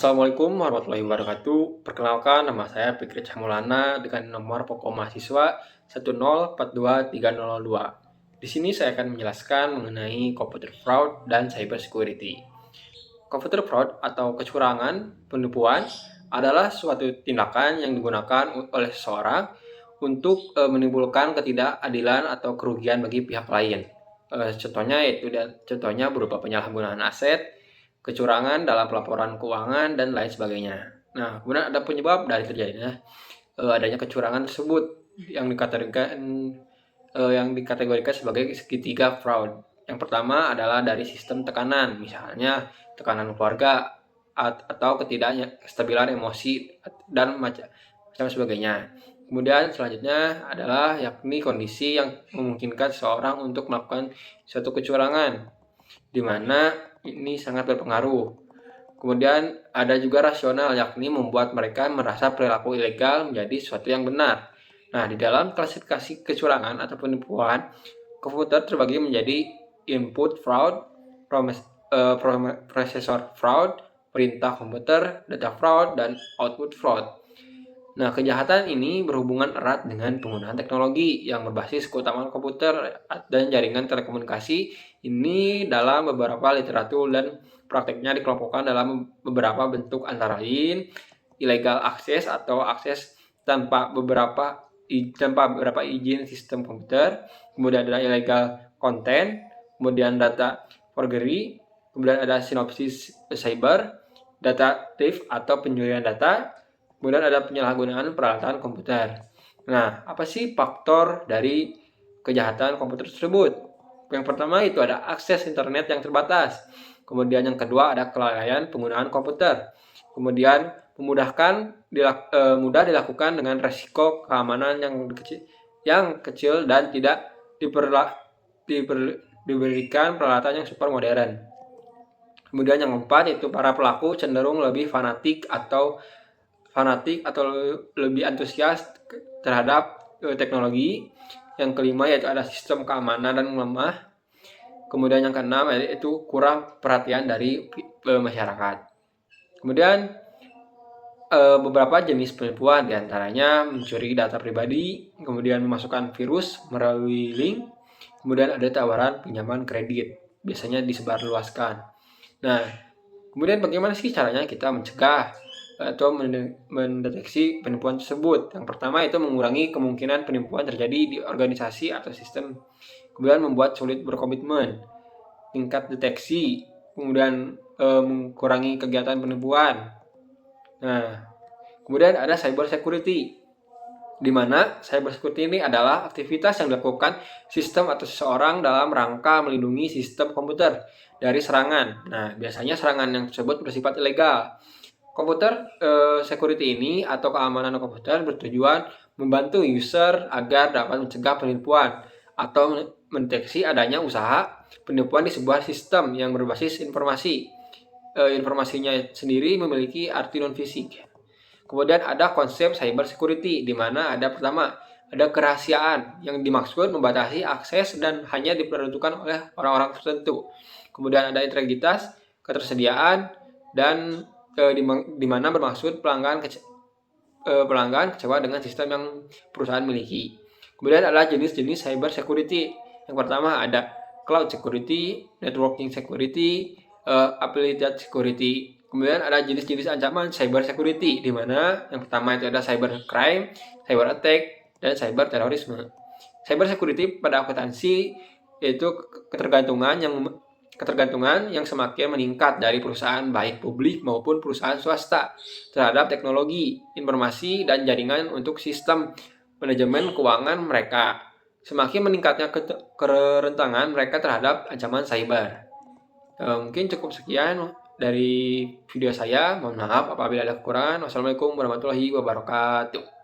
Assalamualaikum warahmatullahi wabarakatuh. Perkenalkan, nama saya Fikri Cahmaulana dengan nomor pokok mahasiswa 1042302. Di sini saya akan menjelaskan mengenai computer fraud dan cyber security. Computer fraud atau kecurangan penipuan adalah suatu tindakan yang digunakan oleh seseorang untuk menimbulkan ketidakadilan atau kerugian bagi pihak lain. Contohnya berupa penyalahgunaan aset, kecurangan dalam pelaporan keuangan, dan lain sebagainya. Nah, kemudian ada penyebab dari terjadinya adanya kecurangan tersebut yang dikategorikan sebagai segitiga fraud. Yang pertama adalah dari sistem tekanan, misalnya tekanan keluarga atau ketidakstabilan emosi dan macam sebagainya. Kemudian selanjutnya adalah yakni kondisi yang memungkinkan seseorang untuk melakukan suatu kecurangan, di mana ini sangat berpengaruh. Kemudian ada juga rasional, yakni membuat mereka merasa perilaku ilegal menjadi sesuatu yang benar. Nah, di dalam klasifikasi kecurangan atau penipuan, komputer terbagi menjadi input fraud, processor fraud, perintah komputer, data fraud, dan output fraud. Nah, kejahatan ini berhubungan erat dengan penggunaan teknologi yang berbasis keutamaan komputer dan jaringan telekomunikasi. Ini dalam beberapa literatur dan prakteknya dikelompokkan dalam beberapa bentuk, antara lain illegal access atau akses tanpa beberapa izin sistem komputer, kemudian ada illegal content, kemudian data forgery, kemudian ada synopsis cyber, data theft atau pencurian data, kemudian ada penyalahgunaan peralatan komputer. Nah, apa sih faktor dari kejahatan komputer tersebut? Yang pertama itu ada akses internet yang terbatas. Kemudian yang kedua ada kelalaian penggunaan komputer. Kemudian mudah dilakukan dengan resiko keamanan yang kecil dan tidak diberikan peralatan yang super modern. Kemudian yang keempat itu para pelaku cenderung lebih fanatik atau lebih antusias terhadap teknologi. Yang kelima yaitu ada sistem keamanan dan lemah. Kemudian yang keenam yaitu kurang perhatian dari masyarakat. Kemudian beberapa jenis penipuan, diantaranya mencuri data pribadi, kemudian memasukkan virus melalui link, kemudian ada tawaran pinjaman kredit, biasanya disebarluaskan. Nah, kemudian bagaimana sih caranya kita mencegah atau mendeteksi penipuan tersebut? Yang pertama itu mengurangi kemungkinan penipuan terjadi di organisasi atau sistem. Kemudian membuat sulit berkomitmen, tingkat deteksi, kemudian mengurangi kegiatan penipuan. Nah, kemudian ada cyber security, di mana cyber security ini adalah aktivitas yang dilakukan sistem atau seseorang dalam rangka melindungi sistem komputer dari serangan. Nah, biasanya serangan yang tersebut bersifat ilegal. Komputer security ini atau keamanan komputer bertujuan membantu user agar dapat mencegah penipuan atau mendeteksi adanya usaha penipuan di sebuah sistem yang berbasis informasi. Informasinya sendiri memiliki arti non-fisik. Kemudian ada konsep cyber security, di mana pertama ada kerahasiaan yang dimaksud membatasi akses dan hanya diperuntukkan oleh orang-orang tertentu. Kemudian ada integritas, ketersediaan, dan di mana bermaksud pelanggan kecewa dengan sistem yang perusahaan miliki. Kemudian adalah jenis-jenis cyber security. Yang pertama ada cloud security, networking security, applied security. Kemudian ada jenis-jenis ancaman cyber security, di mana yang pertama itu ada cyber crime, cyber attack, dan cyber terorisme. Cyber security pada akuntansi itu ketergantungan yang semakin meningkat dari perusahaan baik publik maupun perusahaan swasta terhadap teknologi, informasi, dan jaringan untuk sistem manajemen keuangan mereka. Semakin meningkatnya kerentangan mereka terhadap ancaman cyber. Mungkin cukup sekian dari video saya. Mohon maaf apabila ada kekurangan. Wassalamualaikum warahmatullahi wabarakatuh.